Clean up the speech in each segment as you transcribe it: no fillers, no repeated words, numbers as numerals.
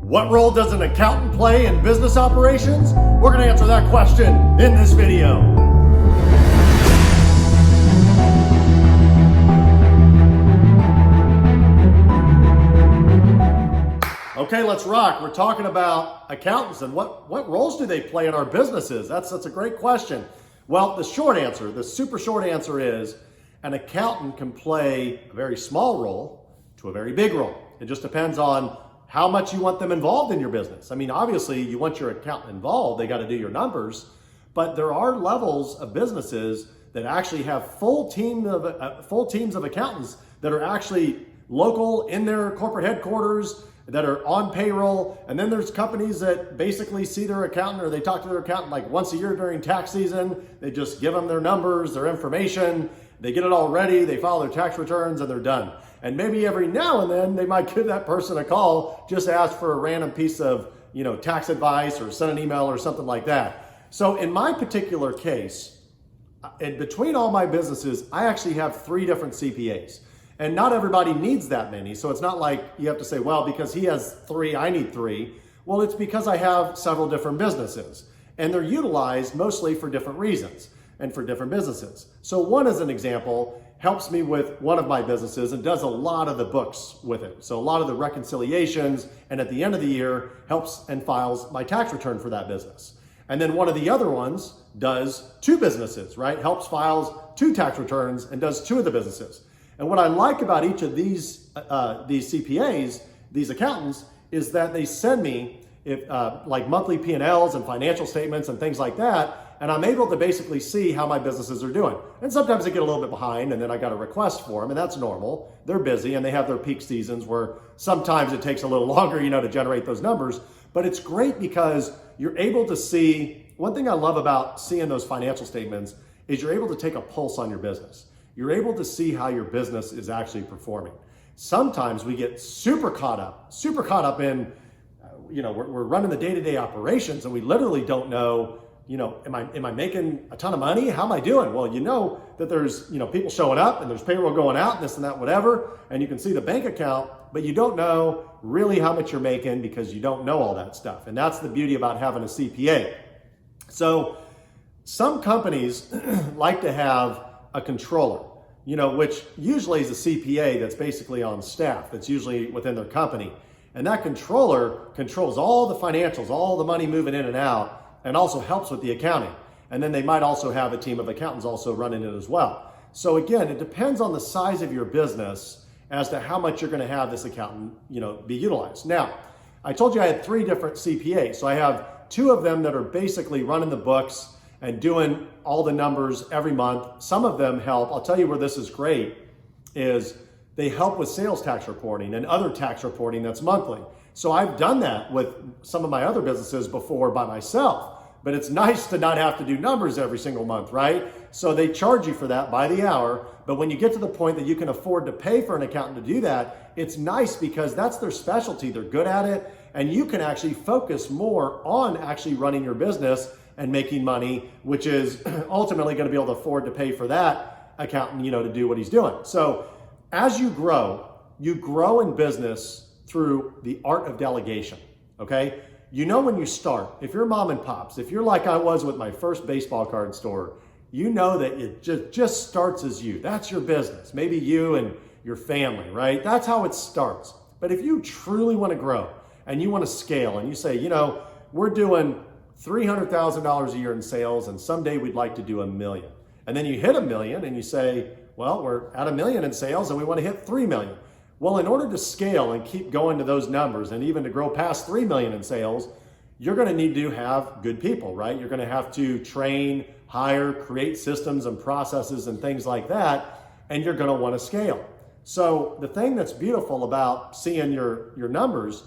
What role does an accountant play in business operations? We're going to answer that question in this video. Okay, let's rock. We're talking about accountants and what roles do they play in our businesses? That's a great question. Well, the short answer, the super short answer is an accountant can play a very small role to a very big role. It just depends on how much you want them involved in your business. I mean, obviously you want your accountant involved, they got to do your numbers, but there are levels of businesses that actually have full teams of accountants that are actually local in their corporate headquarters, that are on payroll. And then there's companies that basically see their accountant, or they talk to their accountant like once a year during tax season. They just give them their numbers, their information, they get it all ready, they file their tax returns, and they're done. And maybe every now and then they might give that person a call, just ask for a random piece of, tax advice or send an email or something like that. So in my particular case, in between all my businesses, I actually have 3 different CPAs. And not everybody needs that many. So it's not like you have to say, well, because he has 3, I need 3. Well, it's because I have several different businesses and they're utilized mostly for different reasons and for different businesses. So one, as an example, helps me with one of my businesses and does a lot of the books with it. So a lot of the reconciliations, and at the end of the year helps and files my tax return for that business. And then one of the other ones does 2 businesses, right? Helps files 2 tax returns and does 2 of the businesses. And what I like about each of these CPAs, these accountants, is that they send me like monthly P&Ls and financial statements and things like that, and I'm able to basically see how my businesses are doing. And sometimes they get a little bit behind, and then I got a request for them, and that's normal. They're busy, and they have their peak seasons where sometimes it takes a little longer, to generate those numbers. But it's great because you're able to see. One thing I love about seeing those financial statements is you're able to take a pulse on your business. You're able to see how your business is actually performing. Sometimes we get super caught up in, we're running the day-to-day operations, and we literally don't know, am I making a ton of money? How am I doing? Well, that there's, people showing up and there's payroll going out and this and that, whatever, and you can see the bank account, but you don't know really how much you're making because you don't know all that stuff. And that's the beauty about having a CPA. So some companies like to have a controller, which usually is a CPA that's basically on staff, that's usually within their company. And that controller controls all the financials, all the money moving in and out, and also helps with the accounting. And then they might also have a team of accountants also running it as well. So again, it depends on the size of your business as to how much you're going to have this accountant, be utilized. Now, I told you I had 3 different CPAs. So I have 2 of them that are basically running the books and doing all the numbers every month. Some of them help. I'll tell you where this is great is they help with sales tax reporting and other tax reporting that's monthly. So I've done that with some of my other businesses before by myself. But it's nice to not have to do numbers every single month, right? So they charge you for that by the hour. But when you get to the point that you can afford to pay for an accountant to do that, it's nice because that's their specialty. They're good at it. And you can actually focus more on actually running your business and making money, which is ultimately going to be able to afford to pay for that accountant, to do what he's doing. So as you grow in business through the art of delegation, okay? When you start, if you're mom and pops, if you're like I was with my first baseball card store, that it just starts as you. That's your business. Maybe you and your family, right? That's how it starts. But if you truly want to grow and you want to scale and you say, we're doing $300,000 a year in sales and someday we'd like to do $1 million. And then you hit $1 million and you say, well, we're at $1 million in sales and we want to hit $3 million. Well, in order to scale and keep going to those numbers and even to grow past $3 million in sales, you're going to need to have good people, right? You're going to have to train, hire, create systems and processes and things like that, and you're going to want to scale. So the thing that's beautiful about seeing your numbers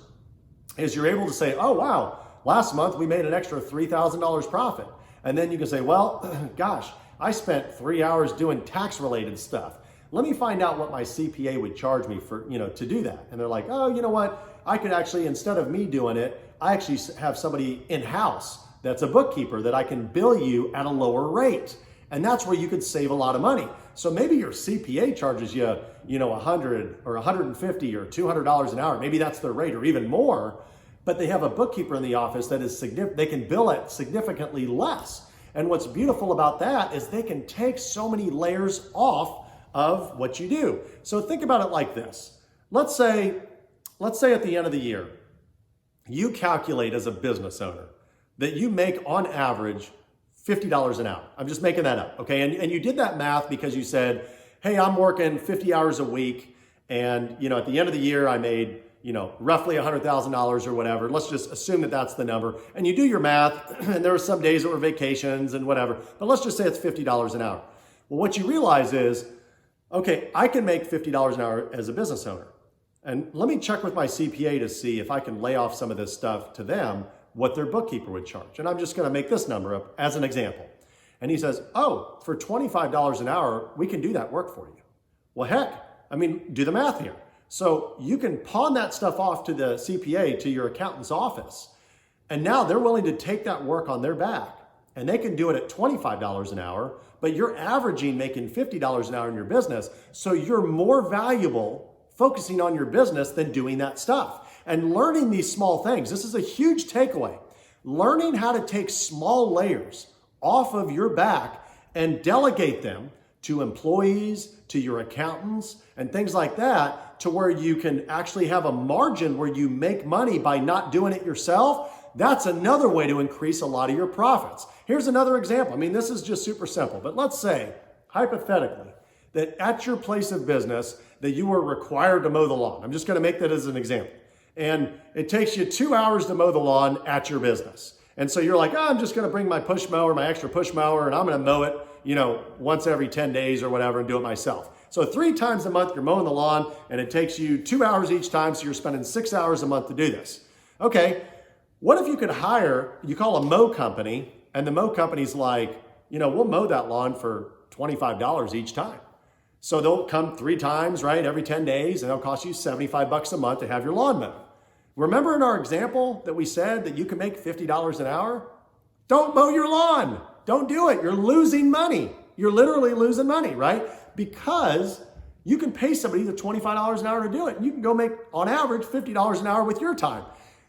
is you're able to say, oh, wow, last month we made an extra $3,000 profit. And then you can say, well, gosh, I spent 3 hours doing tax-related stuff. Let me find out what my CPA would charge me for, to do that. And they're like, oh, you know what? I could actually, instead of me doing it, I actually have somebody in-house that's a bookkeeper that I can bill you at a lower rate. And that's where you could save a lot of money. So maybe your CPA charges you, $100 or $150 or $200 an hour. Maybe that's their rate or even more. but they have a bookkeeper in the office that is they can bill it significantly less. And what's beautiful about that is they can take so many layers off of what you do. So think about it like this. Let's say at the end of the year, you calculate as a business owner that you make on average $50 an hour. I'm just making that up, okay? And you did that math because you said, hey, I'm working 50 hours a week, and at the end of the year, I made roughly $100,000 or whatever. Let's just assume that that's the number. And you do your math, and there were some days that were vacations and whatever, but let's just say it's $50 an hour. Well, what you realize is, okay, I can make $50 an hour as a business owner. And let me check with my CPA to see if I can lay off some of this stuff to them, what their bookkeeper would charge. And I'm just gonna make this number up as an example. And he says, oh, for $25 an hour, we can do that work for you. Well, heck, do the math here. So you can pawn that stuff off to the CPA, to your accountant's office. And now they're willing to take that work on their back. And they can do it at $25 an hour, but you're averaging making $50 an hour in your business. So you're more valuable focusing on your business than doing that stuff. And learning these small things, this is a huge takeaway. Learning how to take small layers off of your back and delegate them to employees, to your accountants, and things like that, to where you can actually have a margin where you make money by not doing it yourself. That's another way to increase a lot of your profits. Here's another example. This is just super simple, but let's say, hypothetically, that at your place of business, that you were required to mow the lawn. I'm just gonna make that as an example. And it takes you 2 hours to mow the lawn at your business. And so you're like, oh, I'm just gonna bring my push mower, my extra push mower, and I'm gonna mow it, once every 10 days or whatever and do it myself. So 3 times a month you're mowing the lawn and it takes you 2 hours each time, so you're spending 6 hours a month to do this. Okay, what if you could hire, you call a mow company, and the mow company's like, we'll mow that lawn for $25 each time. So they'll come 3 times, right, every 10 days, and it'll cost you $75 a month to have your lawn mowed. Remember in our example that we said that you can make $50 an hour? Don't mow your lawn. Don't do it. You're losing money. You're literally losing money, right? Because you can pay somebody the $25 an hour to do it. And you can go make, on average, $50 an hour with your time.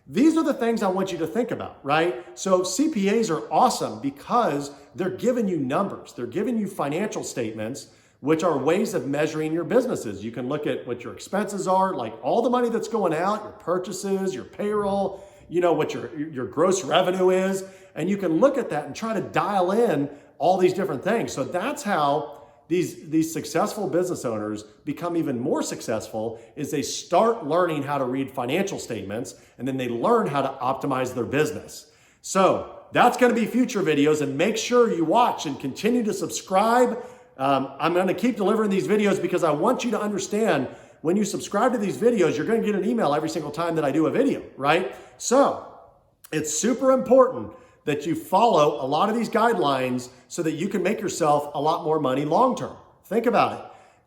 These are the things I want you to think about, right? So CPAs are awesome because they're giving you numbers. They're giving you financial statements, which are ways of measuring your businesses. You can look at what your expenses are, like all the money that's going out, your purchases, your payroll, what your gross revenue is, and you can look at that and try to dial in all these different things. So that's how these successful business owners become even more successful, is they start learning how to read financial statements, and then they learn how to optimize their business. So that's gonna be future videos, and make sure you watch and continue to subscribe. I'm gonna keep delivering these videos because I want you to understand, when you subscribe to these videos, you're gonna get an email every single time that I do a video, right? So it's super important that you follow a lot of these guidelines so that you can make yourself a lot more money long-term. Think about it.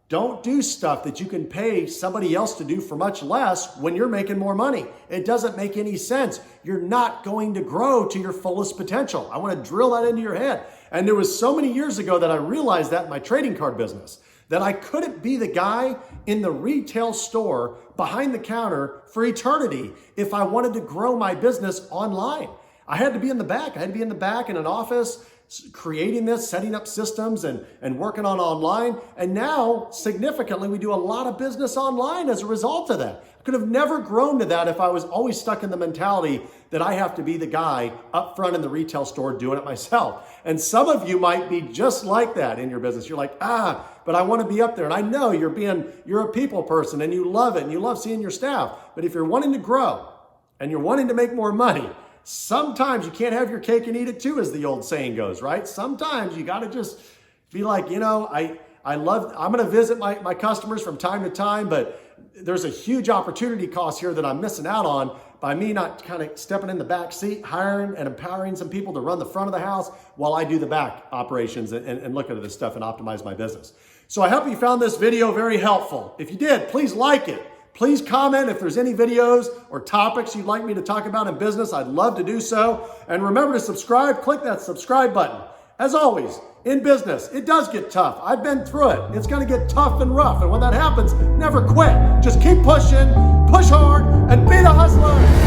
Don't do stuff that you can pay somebody else to do for much less when you're making more money. It doesn't make any sense. You're not going to grow to your fullest potential. I want to drill that into your head. And there was so many years ago that I realized that in my trading card business, that I couldn't be the guy in the retail store behind the counter for eternity if I wanted to grow my business online. I had to be in the back. I had to be in the back in an office, creating this, setting up systems and working on online. And now, significantly, we do a lot of business online as a result of that. I could have never grown to that if I was always stuck in the mentality that I have to be the guy up front in the retail store doing it myself. And some of you might be just like that in your business. You're like, but I want to be up there. And I know you're a people person and you love it and you love seeing your staff. But if you're wanting to grow and you're wanting to make more money, sometimes you can't have your cake and eat it too, as the old saying goes, right? Sometimes you got to just be like, I'm going to visit my customers from time to time, but there's a huge opportunity cost here that I'm missing out on by me not kind of stepping in the back seat, hiring and empowering some people to run the front of the house while I do the back operations and look at this stuff and optimize my business. So I hope you found this video very helpful. If you did, please like it. Please comment if there's any videos or topics you'd like me to talk about in business. I'd love to do so. And remember to subscribe. Click that subscribe button. As always, in business, it does get tough. I've been through it. It's going to get tough and rough. And when that happens, never quit. Just keep pushing, push hard, and be the hustler.